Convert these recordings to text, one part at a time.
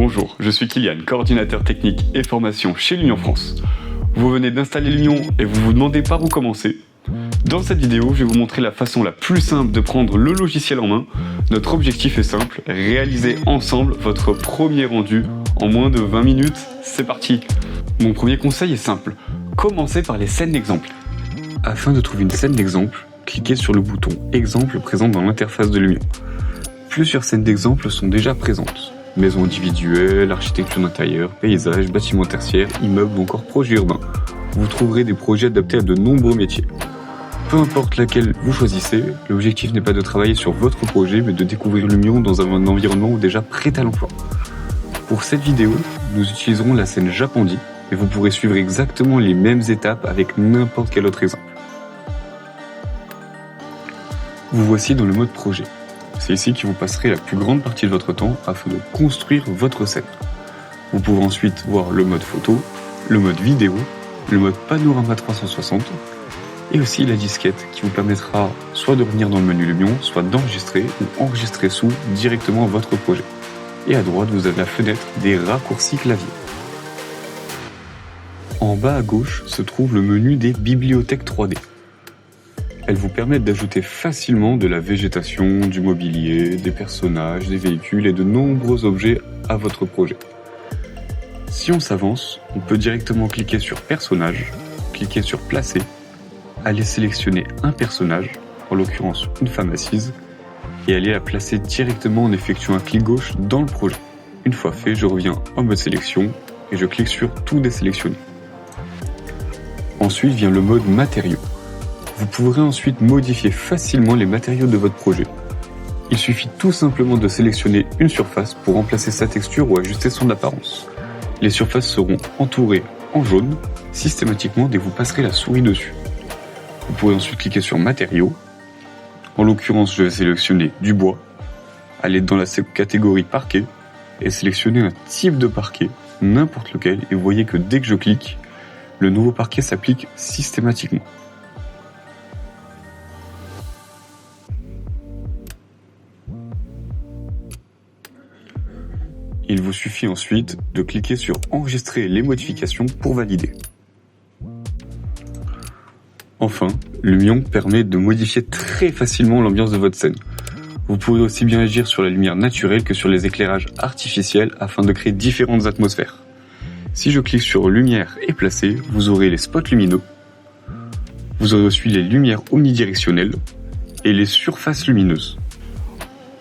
Bonjour, je suis Kylian, coordinateur technique et formation chez l'Union France. Vous venez d'installer l'Union et vous vous demandez par où commencer. Dans cette vidéo, je vais vous montrer la façon la plus simple de prendre le logiciel en main. Notre objectif est simple, réaliser ensemble votre premier rendu en moins de 20 minutes. C'est parti! Mon premier conseil est simple, commencez par les scènes d'exemple. Afin de trouver une scène d'exemple, cliquez sur le bouton Exemple présent dans l'interface de l'Union. Plusieurs scènes d'exemple sont déjà présentes. Maison individuelle, architecture d'intérieur, paysage, bâtiment tertiaire, immeuble ou encore projet urbain. Vous trouverez des projets adaptés à de nombreux métiers. Peu importe laquelle vous choisissez, l'objectif n'est pas de travailler sur votre projet, mais de découvrir l'Union dans un environnement déjà prêt à l'emploi. Pour cette vidéo, nous utiliserons la scène Japandi, et vous pourrez suivre exactement les mêmes étapes avec n'importe quel autre exemple. Vous voici dans le mode projet. C'est ici que vous passerez la plus grande partie de votre temps afin de construire votre scène. Vous pouvez ensuite voir le mode photo, le mode vidéo, le mode panorama 360 et aussi la disquette qui vous permettra soit de revenir dans le menu Lumion, soit d'enregistrer ou enregistrer sous directement votre projet. Et à droite, vous avez la fenêtre des raccourcis clavier. En bas à gauche se trouve le menu des bibliothèques 3D. Elles vous permettent d'ajouter facilement de la végétation, du mobilier, des personnages, des véhicules et de nombreux objets à votre projet. Si on s'avance, on peut directement cliquer sur Personnage, cliquer sur Placer, aller sélectionner un personnage, en l'occurrence une femme assise, et aller la placer directement en effectuant un clic gauche dans le projet. Une fois fait, je reviens en mode sélection et je clique sur Tout désélectionner. Ensuite vient le mode Matériaux. Vous pourrez ensuite modifier facilement les matériaux de votre projet. Il suffit tout simplement de sélectionner une surface pour remplacer sa texture ou ajuster son apparence. Les surfaces seront entourées en jaune systématiquement dès que vous passerez la souris dessus. Vous pourrez ensuite cliquer sur Matériaux. En l'occurrence, je vais sélectionner du bois, aller dans la catégorie parquet et sélectionner un type de parquet, n'importe lequel, et vous voyez que dès que je clique, le nouveau parquet s'applique systématiquement. Il vous suffit ensuite de cliquer sur Enregistrer les modifications pour valider. Enfin, Lumion permet de modifier très facilement l'ambiance de votre scène. Vous pourrez aussi bien agir sur la lumière naturelle que sur les éclairages artificiels afin de créer différentes atmosphères. Si je clique sur Lumière et Placer, vous aurez les spots lumineux, vous aurez aussi les lumières omnidirectionnelles et les surfaces lumineuses.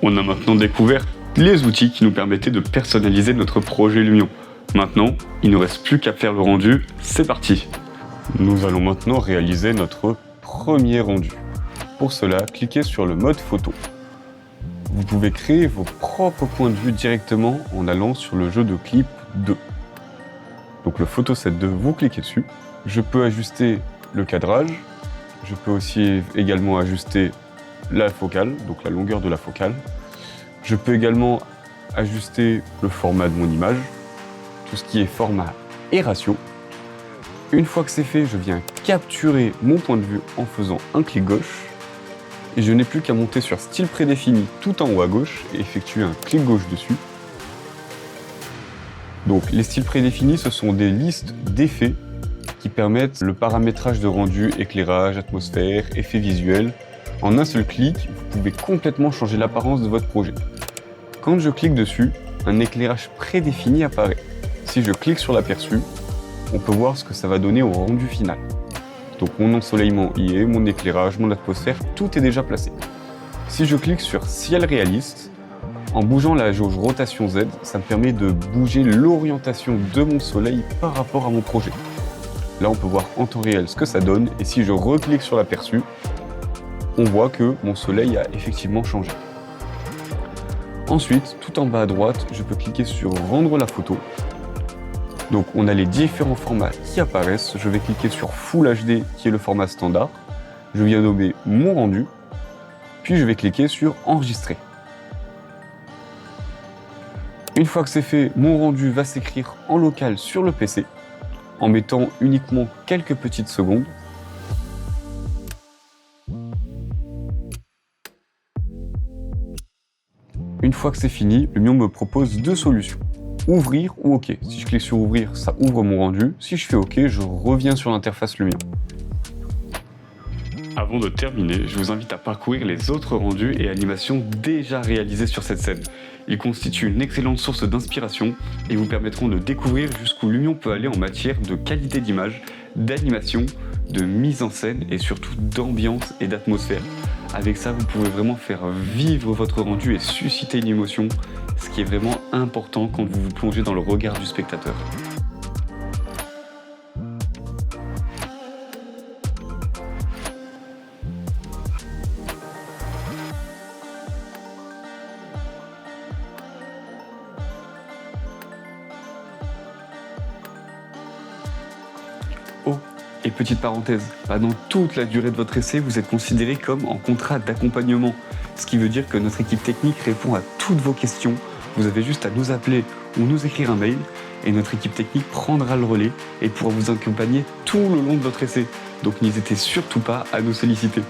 On a maintenant découvert les outils qui nous permettaient de personnaliser notre projet Lumion. Maintenant, il ne reste plus qu'à faire le rendu, c'est parti! Nous allons maintenant réaliser notre premier rendu. Pour cela, cliquez sur le mode photo. Vous pouvez créer vos propres points de vue directement en allant sur le jeu de clip 2. Donc le photo set 2, vous cliquez dessus. Je peux ajuster le cadrage. Je peux aussi également ajuster la focale, donc la longueur de la focale. Je peux également ajuster le format de mon image, tout ce qui est format et ratio. Une fois que c'est fait, je viens capturer mon point de vue en faisant un clic gauche. Et je n'ai plus qu'à monter sur style prédéfini tout en haut à gauche et effectuer un clic gauche dessus. Donc les styles prédéfinis, ce sont des listes d'effets qui permettent le paramétrage de rendu, éclairage, atmosphère, effets visuels. En un seul clic, vous pouvez complètement changer l'apparence de votre projet. Quand je clique dessus, un éclairage prédéfini apparaît. Si je clique sur l'aperçu, on peut voir ce que ça va donner au rendu final. Donc mon ensoleillement y est, mon éclairage, mon atmosphère, tout est déjà placé. Si je clique sur ciel réaliste, en bougeant la jauge rotation Z, ça me permet de bouger l'orientation de mon soleil par rapport à mon projet. Là on peut voir en temps réel ce que ça donne, et si je reclique sur l'aperçu, on voit que mon soleil a effectivement changé. Ensuite, tout en bas à droite, je peux cliquer sur rendre la photo. Donc on a les différents formats qui apparaissent. Je vais cliquer sur Full HD qui est le format standard. Je viens nommer mon rendu. Puis je vais cliquer sur Enregistrer. Une fois que c'est fait, mon rendu va s'écrire en local sur le PC en mettant uniquement quelques petites secondes. Une fois que c'est fini, Lumion me propose deux solutions. ouvrir ou OK. Si je clique sur ouvrir, ça ouvre mon rendu. Si je fais OK, je reviens sur l'interface Lumion. Avant de terminer, je vous invite à parcourir les autres rendus et animations déjà réalisés sur cette scène. Ils constituent une excellente source d'inspiration et vous permettront de découvrir jusqu'où Lumion peut aller en matière de qualité d'image, d'animation, de mise en scène et surtout d'ambiance et d'atmosphère. Avec ça, vous pouvez vraiment faire vivre votre rendu et susciter une émotion, ce qui est vraiment important quand vous vous plongez dans le regard du spectateur. Oh, et petite parenthèse, pendant toute la durée de votre essai, vous êtes considéré comme en contrat d'accompagnement, ce qui veut dire que notre équipe technique répond à toutes vos questions. Vous avez juste à nous appeler ou nous écrire un mail et notre équipe technique prendra le relais et pourra vous accompagner tout le long de votre essai. Donc n'hésitez surtout pas à nous solliciter.